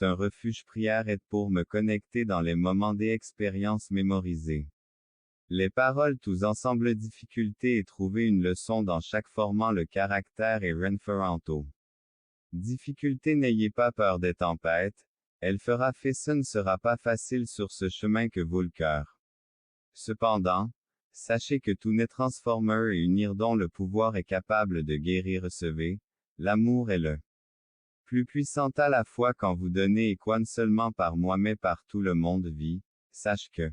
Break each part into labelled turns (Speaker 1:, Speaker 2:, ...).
Speaker 1: un refuge prière est pour me connecter dans les moments des expériences mémorisées. Les paroles tous ensemble difficulté et trouver une leçon dans chaque formant le caractère et renferanto. Difficulté n'ayez pas peur des tempêtes, elle fera fait ce ne sera pas facile sur ce chemin que vaut le cœur. Cependant, sachez que tout n'est transformeur et unir dont le pouvoir est capable de guérir recevez, l'amour est le plus puissant à la fois quand vous donnez et quoi seulement par moi mais par tout le monde vit, sache que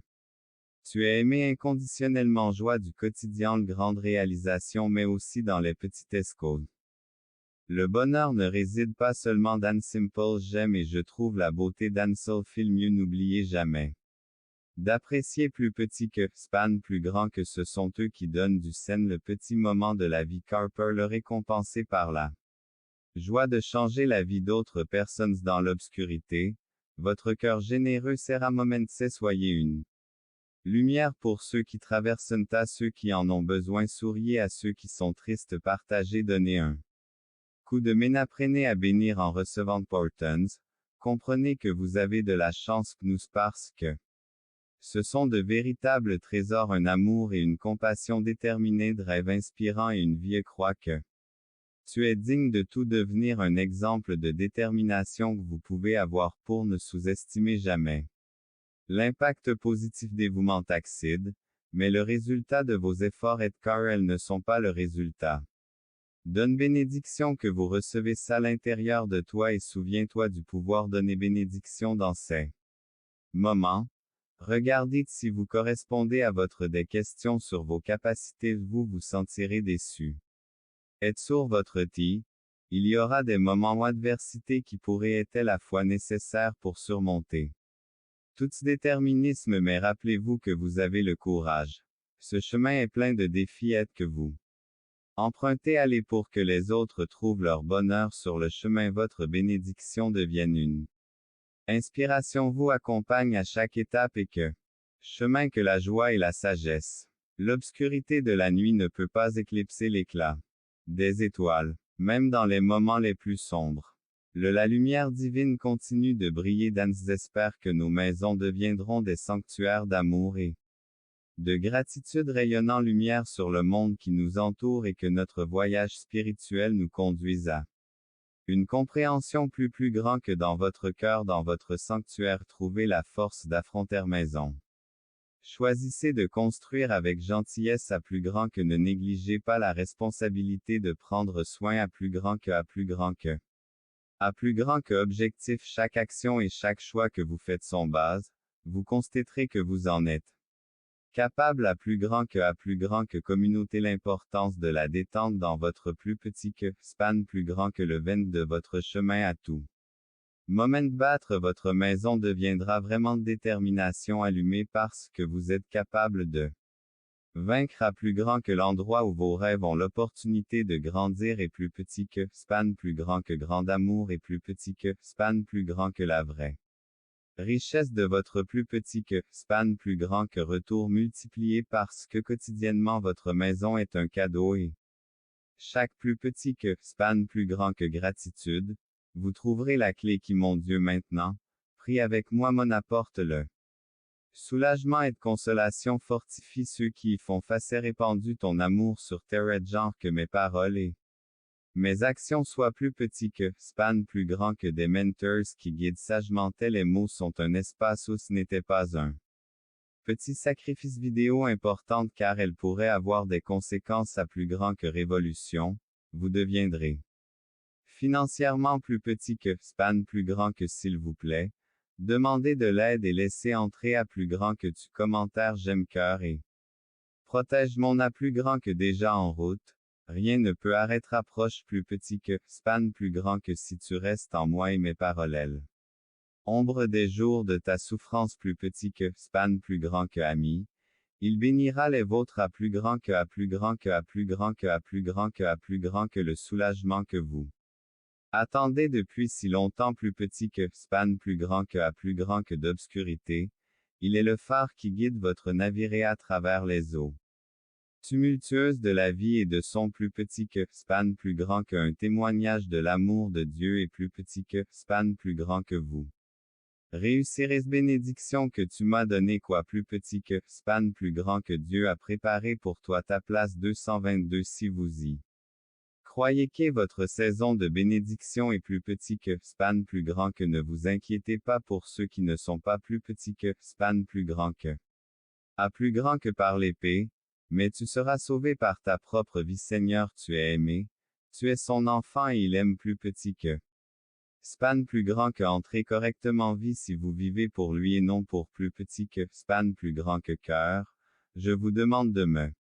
Speaker 1: tu es aimé inconditionnellement joie du quotidien, grande réalisation mais aussi dans les petites causes. Le bonheur ne réside pas seulement dans simple j'aime et je trouve la beauté dans seul fil mieux n'oubliez jamais. D'apprécier plus petit que, span plus grand que ce sont eux qui donnent du sen le petit moment de la vie Carper le récompenser par la joie de changer la vie d'autres personnes dans l'obscurité, votre cœur généreux sert à momenter soyez une lumière pour ceux qui traversent à ceux qui en ont besoin souriez à ceux qui sont tristes partagez donnez un coup de main apprenez à bénir en recevant portons, comprenez que vous avez de la chance nous parce que ce sont de véritables trésors un amour et une compassion déterminée de rêve inspirant et une vie croit que tu es digne de tout devenir un exemple de détermination que vous pouvez avoir pour ne sous-estimer jamais l'impact positif dévouement accide, mais le résultat de vos efforts est car elles ne sont pas le résultat. Donne bénédiction que vous recevez ça à l'intérieur de toi et souviens-toi du pouvoir donner bénédiction dans ces moments. Regardez si vous correspondez à votre des questions sur vos capacités, vous vous sentirez déçu. Êtes sur votre il y aura des moments où adversité qui pourraient être à la fois nécessaires pour surmonter tout déterminisme mais rappelez-vous que vous avez le courage. Ce chemin est plein de défis et que vous empruntez allez pour que les autres trouvent leur bonheur sur le chemin votre bénédiction devienne une inspiration vous accompagne à chaque étape et que chemin que la joie et la sagesse. L'obscurité de la nuit ne peut pas éclipser l'éclat des étoiles, même dans les moments les plus sombres. La lumière divine continue de briller dans j'espère que nos maisons deviendront des sanctuaires d'amour et de gratitude rayonnant lumière sur le monde qui nous entoure et que notre voyage spirituel nous conduise à une compréhension plus grand que dans votre cœur dans votre sanctuaire trouvez la force d'affronter maison. Choisissez de construire avec gentillesse à plus grand que ne négligez pas la responsabilité de prendre soin à plus grand que à plus grand que objectif chaque action et chaque choix que vous faites sont base, vous constaterez que vous en êtes capable à plus grand que communauté l'importance de la détente dans votre plus petit que span plus grand que le vent de votre chemin à tout moment battre votre maison deviendra vraiment de détermination allumée parce que vous êtes capable de vaincre à plus grand que l'endroit où vos rêves ont l'opportunité de grandir et plus petit que span plus grand que grand amour et plus petit que span plus grand que la vraie richesse de votre plus petit que span plus grand que retour multiplié parce que quotidiennement votre maison est un cadeau et chaque plus petit que span plus grand que gratitude, vous trouverez la clé qui mon Dieu maintenant, prie avec moi mon apporte le soulagement et de consolation fortifie ceux qui y font face et répandu ton amour sur terre genre que mes paroles et mes actions soient plus petits que span plus grand que des mentors qui guident sagement les mots sont un espace où ce n'était pas un petit sacrifice vidéo importante car elle pourrait avoir des conséquences à plus grand que révolution, vous deviendrez financièrement plus petit que span plus grand que s'il vous plaît, demandez de l'aide et laissez entrer à plus grand que tu commentaire j'aime cœur et protège mon à plus grand que déjà en route. Rien ne peut arrêter approche plus petit que span plus grand que si tu restes en moi et mes paroles. Ombre des jours de ta souffrance plus petit que span plus grand que ami. Il bénira les vôtres à plus grand que à plus grand que à plus grand que à plus grand que à plus grand que le soulagement que vous attendez depuis si longtemps plus petit que span plus grand que à plus grand que d'obscurité. Il est le phare qui guide votre navire à travers les eaux tumultueuse de la vie et de son plus petit que span plus grand qu'un témoignage de l'amour de Dieu et plus petit que span plus grand que vous. Réussirais bénédiction que tu m'as donnée quoi plus petit que, span plus grand que Dieu a préparé pour toi ta place 222 si vous y. Croyez que votre saison de bénédiction est plus petit que, span plus grand que ne vous inquiétez pas pour ceux qui ne sont pas plus petits que, span plus grand que. À plus grand que par l'épée, mais tu seras sauvé par ta propre vie Seigneur tu es aimé, tu es son enfant et il aime plus petit que. Span plus grand que entrer correctement vie si vous vivez pour lui et non pour plus petit que, span plus grand que cœur, je vous demande de me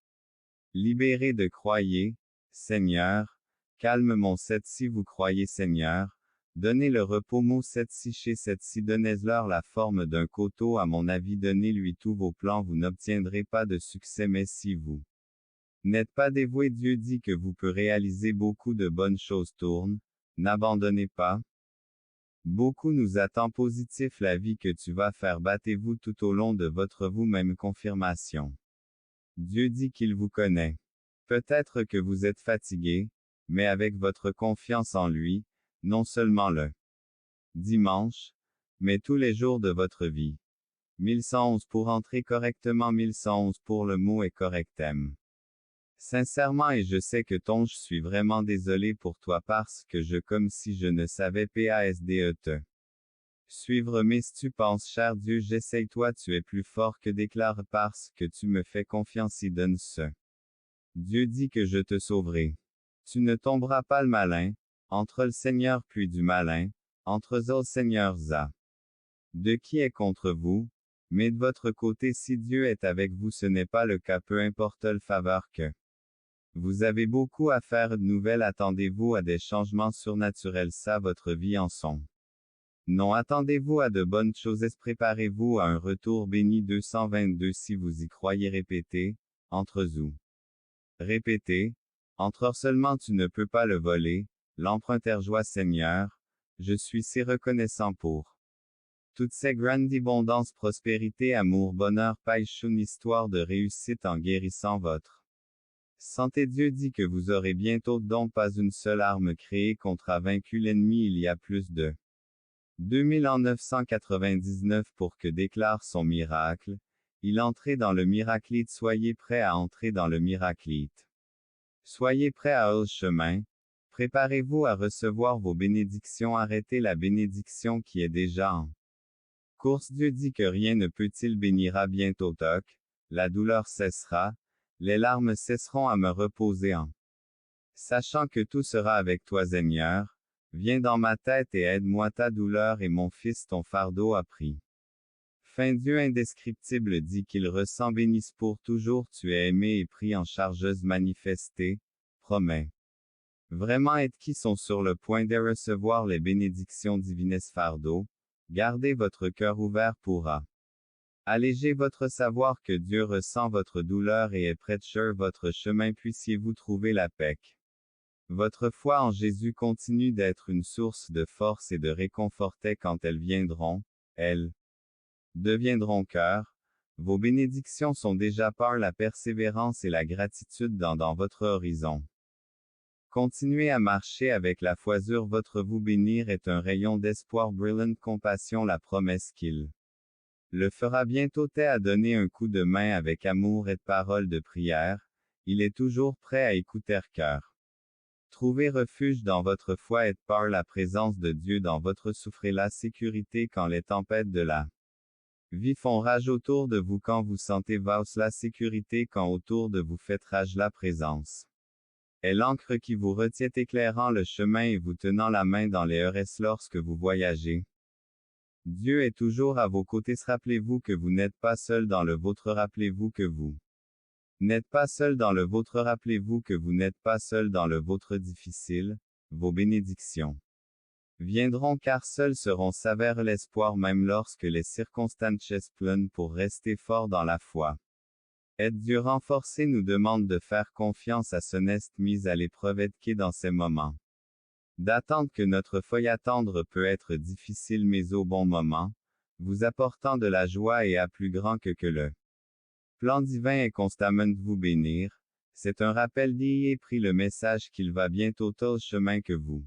Speaker 1: libérer de croyer, Seigneur, calme mon 7 si vous croyez Seigneur, donnez le repos mot 7 si chez 7 si donnez-leur la forme d'un coteau à mon avis donnez-lui tous vos plans vous n'obtiendrez pas de succès mais si vous n'êtes pas dévoué Dieu dit que vous peut réaliser beaucoup de bonnes choses tourne, n'abandonnez pas. Beaucoup nous attend positif la vie que tu vas faire battez-vous tout au long de votre vous-même confirmation. Dieu dit qu'il vous connaît. Peut-être que vous êtes fatigué, mais avec votre confiance en lui, non seulement le dimanche, mais tous les jours de votre vie. 1111 pour entrer correctement 1111 pour le mot est correctem. Sincèrement et je sais que je suis vraiment désolé pour toi parce que je comme si je ne savais pas te suivre mais si tu penses cher Dieu j'essaye toi tu es plus fort que déclare parce que tu me fais confiance et donne ce. Dieu dit que je te sauverai. Tu ne tomberas pas le malin, entre le Seigneur puis du malin, entre eux Seigneur za. De qui est contre vous, mais de votre côté si Dieu est avec vous ce n'est pas le cas peu importe le faveur que. Vous avez beaucoup à faire de nouvelles attendez-vous à des changements surnaturels ça votre vie en son. Non attendez-vous à de bonnes choses préparez-vous à un retour béni 222 si vous y croyez répétez, entre vous. Répétez, entre seulement tu ne peux pas le voler, l'emprunter joie Seigneur, je suis si reconnaissant pour. Toutes ces grandes abondances prospérité amour bonheur paix une histoire de réussite en guérissant votre. Santé Dieu dit que vous aurez bientôt donc pas une seule arme créée contre a vaincu l'ennemi il y a plus de 2999 pour que déclare son miracle, il entrait dans le miraclite soyez prêts à entrer dans le miraclite. Soyez prêts à le chemin, préparez-vous à recevoir vos bénédictions arrêtez la bénédiction qui est déjà en course Dieu dit que rien ne peut-il bénira bientôt toc, la douleur cessera, les larmes cesseront à me reposer en sachant que tout sera avec toi Seigneur, viens dans ma tête et aide-moi ta douleur et mon fils ton fardeau a pris. Fin Dieu indescriptible dit qu'il ressent bénisse pour toujours tu es aimé et pris en chargeuse manifestée, promet. Vraiment être qui sont sur le point de recevoir les bénédictions divines fardeau, gardez votre cœur ouvert pourra. Allégez votre savoir que Dieu ressent votre douleur et est près de sur votre chemin puissiez-vous trouver la paix. Votre foi en Jésus continue d'être une source de force et de réconforter quand elles viendront, elles deviendront cœur. Vos bénédictions sont déjà par la persévérance et la gratitude dans votre horizon. Continuez à marcher avec la foi sur votre vous bénir est un rayon d'espoir brillant compassion la promesse qu'il le fera bientôt t'est à donner un coup de main avec amour et de paroles de prière, il est toujours prêt à écouter cœur. Trouvez refuge dans votre foi et par la présence de Dieu dans votre souffrez la sécurité quand les tempêtes de la vie font rage autour de vous quand vous sentez la sécurité quand autour de vous faites rage la présence. Est l'encre qui vous retient éclairant le chemin et vous tenant la main dans les heures lorsque vous voyagez. Dieu est toujours à vos côtés rappelez-vous que vous n'êtes pas seul dans le vôtre rappelez-vous que vous n'êtes pas seul dans le vôtre rappelez-vous que vous n'êtes pas seul dans le vôtre difficile, vos bénédictions viendront car seuls seront s'avère l'espoir même lorsque les circonstances pleuvent pour rester fort dans la foi. Être Dieu renforcé nous demande de faire confiance à son est mise à l'épreuve et qui dans ces moments. D'attendre que notre foi attendre peut être difficile mais au bon moment, vous apportant de la joie et à plus grand que le plan divin est constamment de vous bénir, c'est un rappel d'y et pris le message qu'il va bientôt au chemin que vous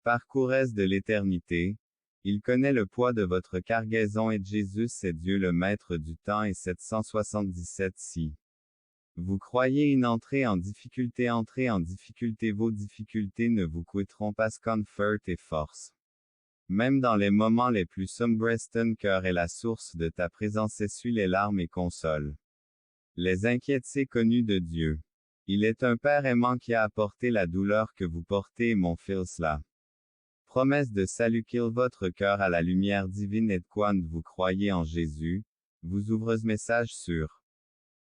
Speaker 1: parcourez de l'éternité, Il connaît le poids de votre cargaison et Jésus est Dieu le maître du temps et 777 si. Vous croyez une entrée en difficulté, vos difficultés ne vous coûteront pas comfort et force. Même dans les moments les plus sombres, ton cœur est la source de ta présence, essuie les larmes et console les inquiétudes connues de Dieu. Il est un Père aimant qui a apporté la douleur que vous portez et mon fils là. Promesse de salut qu'il votre cœur à la lumière divine et quand vous croyez en Jésus, vous ouvre ce message sur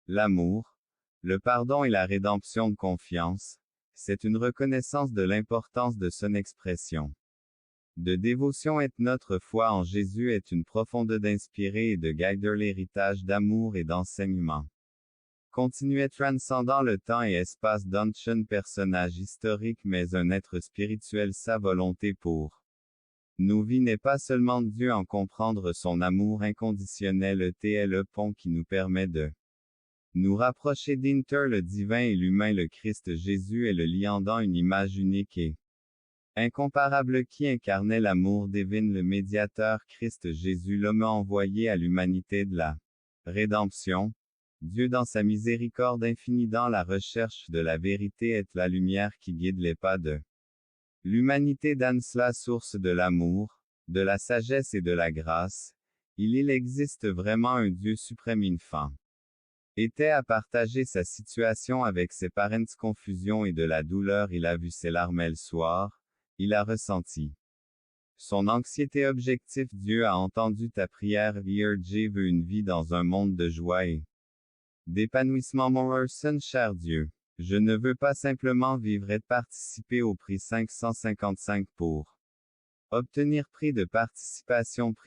Speaker 1: l'amour, le pardon et la rédemption de confiance. C'est une reconnaissance de l'importance de son expression de dévotion et notre foi en Jésus est une profonde d'inspirer et de guider l'héritage d'amour et d'enseignement. Continuez transcendant le temps et espace d'un personnage historique mais un être spirituel, sa volonté pour nos vies n'est pas seulement Dieu en comprendre son amour inconditionnel est le pont qui nous permet de nous rapprocher d'Inter le divin et l'humain. Le Christ Jésus est le liant une image unique et incomparable qui incarnait l'amour divin. Le médiateur Christ Jésus, l'homme envoyé à l'humanité de la rédemption. Dieu dans sa miséricorde infinie dans la recherche de la vérité est la lumière qui guide les pas de l'humanité dans la source de l'amour, de la sagesse et de la grâce. Il existe vraiment un Dieu suprême infant. Était à partager sa situation avec ses parents, confusion et de la douleur. Il a vu ses larmes le soir, il a ressenti son anxiété objectif. Dieu a entendu ta prière. Dieu veut une vie dans un monde de joie et d'épanouissement. Mon cher Dieu, je ne veux pas simplement vivre et participer au prix 555 pour obtenir prix de participation.